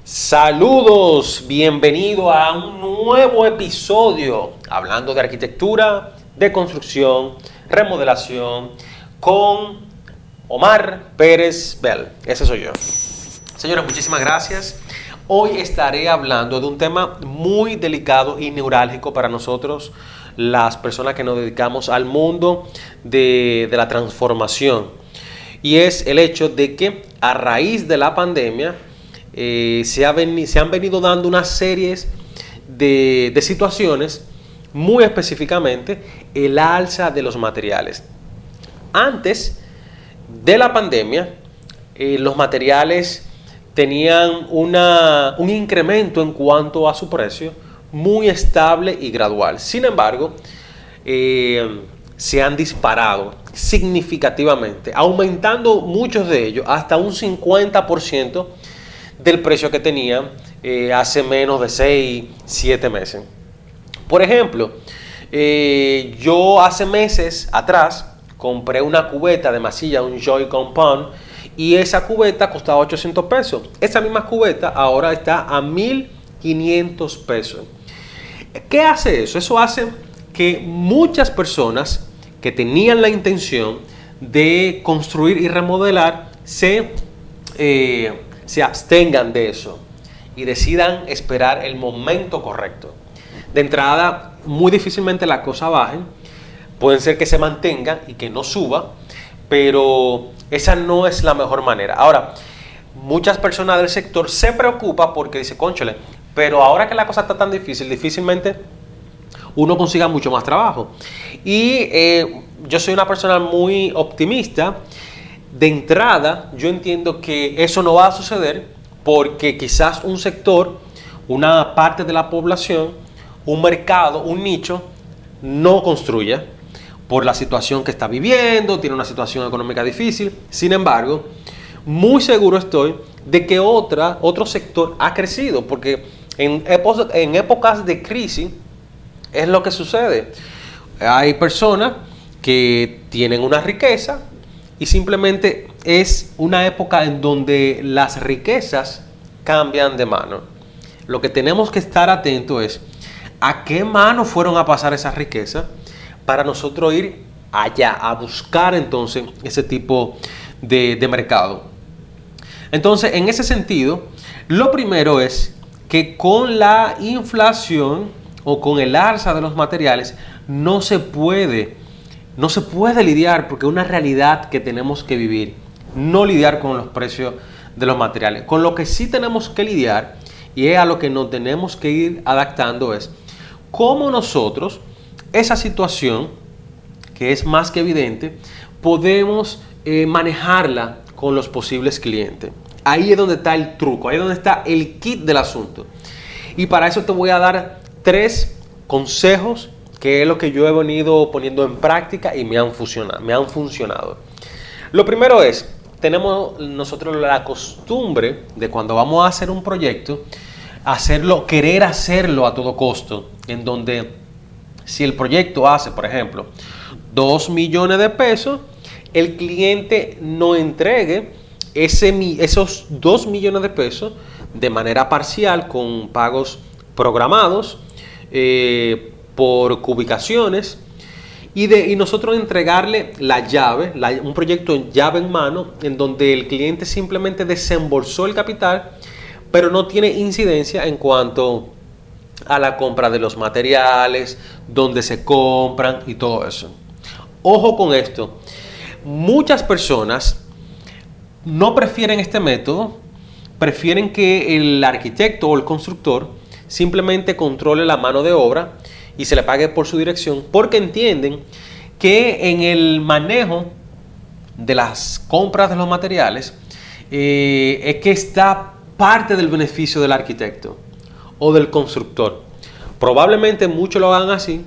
Saludos, bienvenido a un nuevo episodio hablando de arquitectura, de construcción, remodelación con Omar Pérez Bell. Ese soy yo. Señores, muchísimas gracias. Hoy estaré hablando de un tema muy delicado y neurálgico para nosotros, las personas que nos dedicamos al mundo de la transformación. Y es el hecho de que a raíz de la pandemia se han venido dando una serie de situaciones, muy específicamente el alza de los materiales. Antes de la pandemia, los materiales tenían un incremento en cuanto a su precio muy estable y gradual. Sin embargo, se han disparado significativamente, aumentando muchos de ellos hasta un 50% del precio que tenían hace menos de 6, 7 meses. Por ejemplo, yo hace meses atrás compré una cubeta de masilla, un Joy Compound, y esa cubeta costaba 800 pesos. Esa misma cubeta ahora está a 1,500 pesos. ¿Qué hace eso? Eso hace que muchas personas que tenían la intención de construir y remodelar se abstengan de eso y decidan esperar el momento correcto. De entrada, muy difícilmente la cosa baje. Pueden ser que se mantenga y que no suba, pero esa no es la mejor manera. Ahora, muchas personas del sector se preocupan porque dicen, cónchale, pero ahora que la cosa está tan difícil, difícilmente uno consiga mucho más trabajo. Y yo soy una persona muy optimista. De entrada, yo entiendo que eso no va a suceder porque quizás un sector, una parte de la población, un mercado, un nicho, no construya por la situación que está viviendo, tiene una situación económica difícil. Sin embargo, muy seguro estoy de que otro sector ha crecido, porque en épocas de crisis es lo que sucede. Hay personas que tienen una riqueza y simplemente es una época en donde las riquezas cambian de mano. Lo que tenemos que estar atentos es a qué mano fueron a pasar esas riquezas para nosotros ir allá a buscar entonces ese tipo de mercado. Entonces, en ese sentido, lo primero es que con la inflación o con el alza de los materiales no se puede lidiar, porque es una realidad que tenemos que vivir, no lidiar con los precios de los materiales. Con lo que sí tenemos que lidiar, y es a lo que nos tenemos que ir adaptando, es cómo nosotros, esa situación, que es más que evidente, podemos manejarla con los posibles clientes. Ahí es donde está el truco, ahí es donde está el kit del asunto. Y para eso te voy a dar 3 consejos que es lo que yo he venido poniendo en práctica y me han funcionado. Lo primero es, tenemos nosotros la costumbre de cuando vamos a hacer un proyecto, querer hacerlo a todo costo, en donde si el proyecto hace, por ejemplo, 2 millones de pesos, el cliente no entregue esos 2 millones de pesos de manera parcial con pagos programados, por cubicaciones, y nosotros entregarle la llave, un proyecto en llave en mano, en donde el cliente simplemente desembolsó el capital, pero no tiene incidencia en cuanto a la compra de los materiales, dónde se compran y todo eso. Ojo con esto, muchas personas no prefieren este método, prefieren que el arquitecto o el constructor simplemente controle la mano de obra y se le pague por su dirección, porque entienden que en el manejo de las compras de los materiales es que está parte del beneficio del arquitecto o del constructor. Probablemente muchos lo hagan así,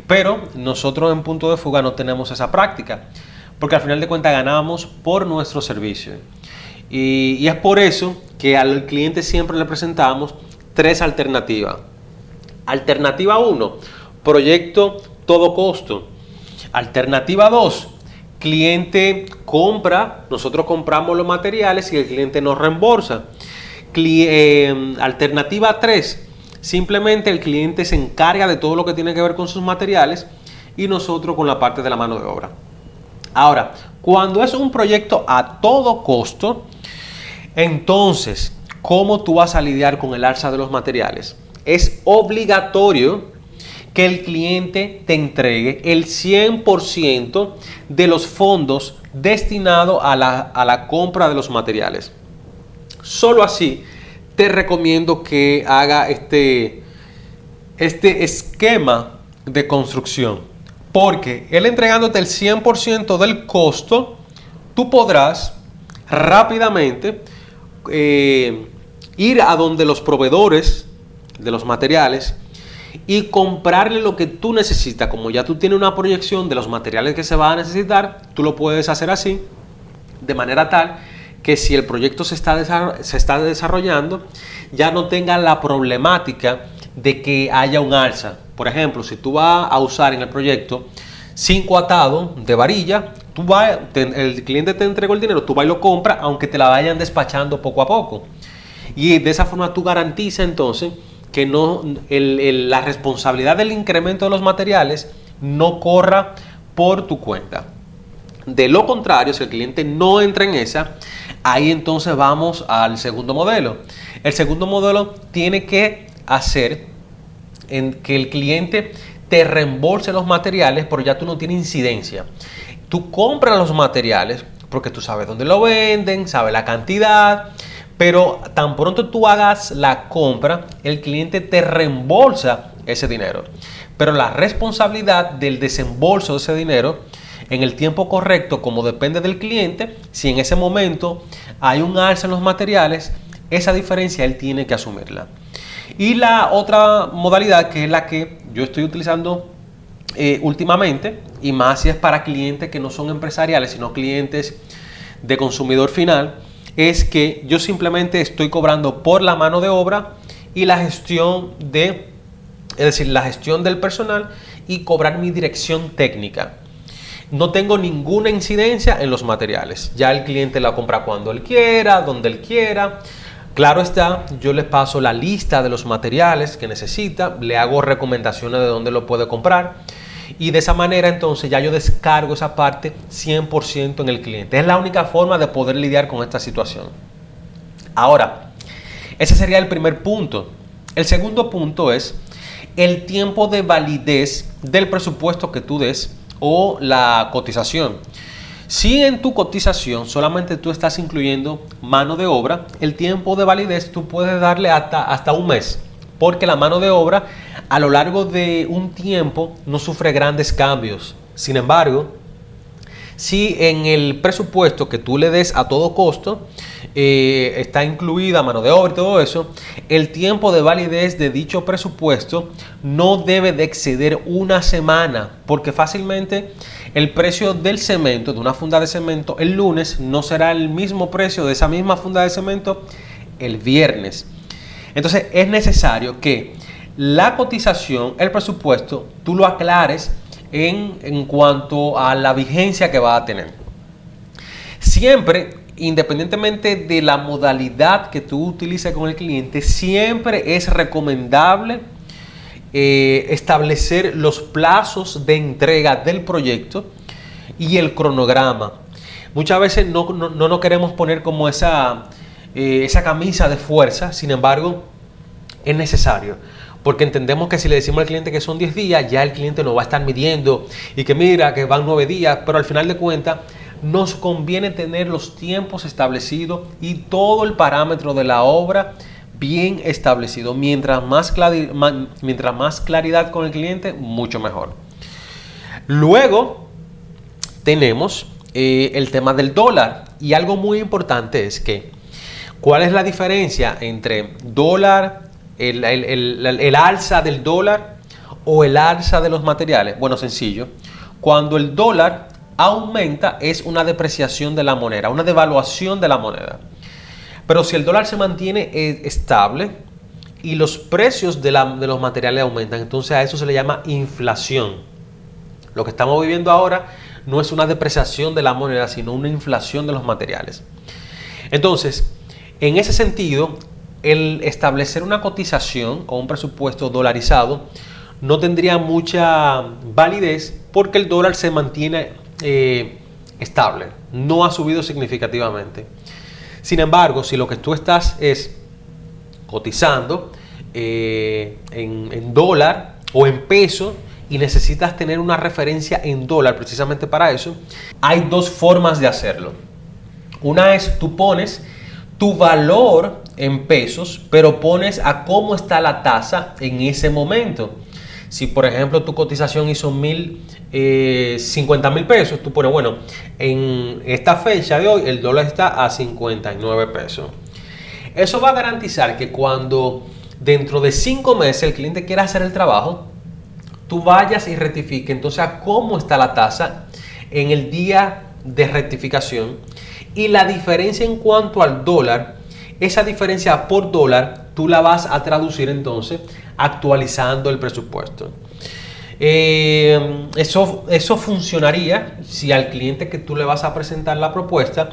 pero nosotros en Punto de Fuga no tenemos esa práctica, porque al final de cuentas ganamos por nuestro servicio. Y es por eso que al cliente siempre le presentamos 3 alternativas. Alternativa 1, proyecto todo costo. Alternativa 2, cliente compra, nosotros compramos los materiales y el cliente nos reembolsa. Alternativa 3, simplemente el cliente se encarga de todo lo que tiene que ver con sus materiales y nosotros con la parte de la mano de obra. Ahora, cuando es un proyecto a todo costo, entonces, ¿cómo tú vas a lidiar con el alza de los materiales? Es obligatorio que el cliente te entregue el 100% de los fondos destinados a la compra de los materiales. Solo así te recomiendo que haga este esquema de construcción, porque él entregándote el 100% del costo, tú podrás rápidamente ir a donde los proveedores de los materiales y comprarle lo que tú necesitas. Como ya tú tienes una proyección de los materiales que se van a necesitar, tú lo puedes hacer así, de manera tal que si el proyecto se está desarrollando, ya no tenga la problemática de que haya un alza. Por ejemplo, si tú vas a usar en el proyecto 5 atados de varilla, el cliente te entregó el dinero, tú vas y lo compras, aunque te la vayan despachando poco a poco. Y de esa forma tú garantizas entonces que la responsabilidad del incremento de los materiales no corra por tu cuenta. De lo contrario, si el cliente no entra en esa, ahí entonces vamos al segundo modelo. El segundo modelo tiene que hacer en que el cliente te reembolse los materiales, pero ya tú no tienes incidencia. Tú compras los materiales porque tú sabes dónde lo venden, sabes la cantidad, pero tan pronto tú hagas la compra, el cliente te reembolsa ese dinero. Pero la responsabilidad del desembolso de ese dinero en el tiempo correcto, como depende del cliente, si en ese momento hay un alza en los materiales, esa diferencia él tiene que asumirla. Y la otra modalidad, que es la que yo estoy utilizando últimamente, y más si es para clientes que no son empresariales, sino clientes de consumidor final, es que yo simplemente estoy cobrando por la mano de obra y la gestión la gestión del personal y cobrar mi dirección técnica. No tengo ninguna incidencia en los materiales. Ya el cliente la compra cuando él quiera, donde él quiera. Claro está, yo le paso la lista de los materiales que necesita, le hago recomendaciones de dónde lo puede comprar y de esa manera entonces ya yo descargo esa parte 100% en el cliente. Es la única forma de poder lidiar con esta situación. Ahora, ese sería el primer punto. El segundo punto es el tiempo de validez del presupuesto que tú des o la cotización. Si en tu cotización solamente tú estás incluyendo mano de obra, el tiempo de validez tú puedes darle hasta un mes, porque la mano de obra a lo largo de un tiempo no sufre grandes cambios. Sin embargo, si en el presupuesto que tú le des a todo costo está incluida mano de obra y todo eso, el tiempo de validez de dicho presupuesto no debe de exceder una semana, porque fácilmente el precio del cemento, de una funda de cemento, el lunes no será el mismo precio de esa misma funda de cemento el viernes. Entonces es necesario que la cotización, el presupuesto, tú lo aclares en cuanto a la vigencia que va a tener. Siempre, independientemente de la modalidad que tú utilices con el cliente, siempre es recomendable establecer los plazos de entrega del proyecto y el cronograma. Muchas veces no queremos poner como esa camisa de fuerza, sin embargo, es necesario. Porque entendemos que si le decimos al cliente que son 10 días, ya el cliente nos va a estar midiendo y que mira que van 9 días, pero al final de cuentas nos conviene tener los tiempos establecidos y todo el parámetro de la obra bien establecido. Mientras más claridad con el cliente, mucho mejor. Luego tenemos el tema del dólar, y algo muy importante es que ¿cuál es la diferencia entre dólar, el alza del dólar o el alza de los materiales? Bueno, sencillo. Cuando el dólar aumenta es una depreciación de la moneda, una devaluación de la moneda. Pero si el dólar se mantiene estable y los precios de los materiales aumentan, entonces a eso se le llama inflación. Lo que estamos viviendo ahora no es una depreciación de la moneda, sino una inflación de los materiales. Entonces, en ese sentido, el establecer una cotización o un presupuesto dolarizado no tendría mucha validez porque el dólar se mantiene estable, no ha subido significativamente. Sin embargo, si lo que tú estás es cotizando en dólar o en peso y necesitas tener una referencia en dólar precisamente para eso, hay dos formas de hacerlo. Una es tú pones tu valor en pesos, pero pones a cómo está la tasa en ese momento. Si por ejemplo tu cotización hizo 50,000 pesos, tú pones, bueno, en esta fecha de hoy el dólar está a 59 pesos. Eso va a garantizar que cuando dentro de 5 meses el cliente quiera hacer el trabajo, tú vayas y rectifiques entonces a cómo está la tasa en el día de rectificación, y la diferencia en cuanto al dólar, esa diferencia por dólar tú la vas a traducir entonces actualizando el presupuesto. Eso funcionaría si al cliente que tú le vas a presentar la propuesta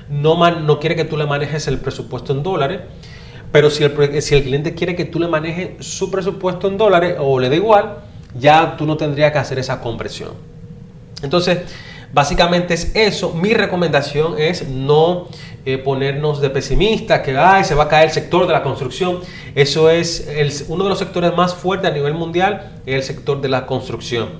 no quiere que tú le manejes el presupuesto en dólares, pero si el cliente quiere que tú le manejes su presupuesto en dólares o le da igual, ya tú no tendrías que hacer esa conversión. Entonces, básicamente es eso. Mi recomendación es no ponernos de pesimistas, que se va a caer el sector de la construcción. Eso es uno de los sectores más fuertes a nivel mundial, es el sector de la construcción.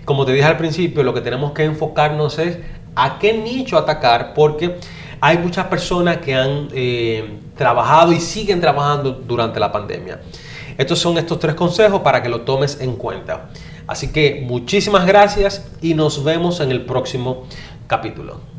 Como te dije al principio, lo que tenemos que enfocarnos es a qué nicho atacar, porque hay muchas personas que han trabajado y siguen trabajando durante la pandemia. Estos son estos 3 consejos para que lo tomes en cuenta. Así que muchísimas gracias y nos vemos en el próximo capítulo.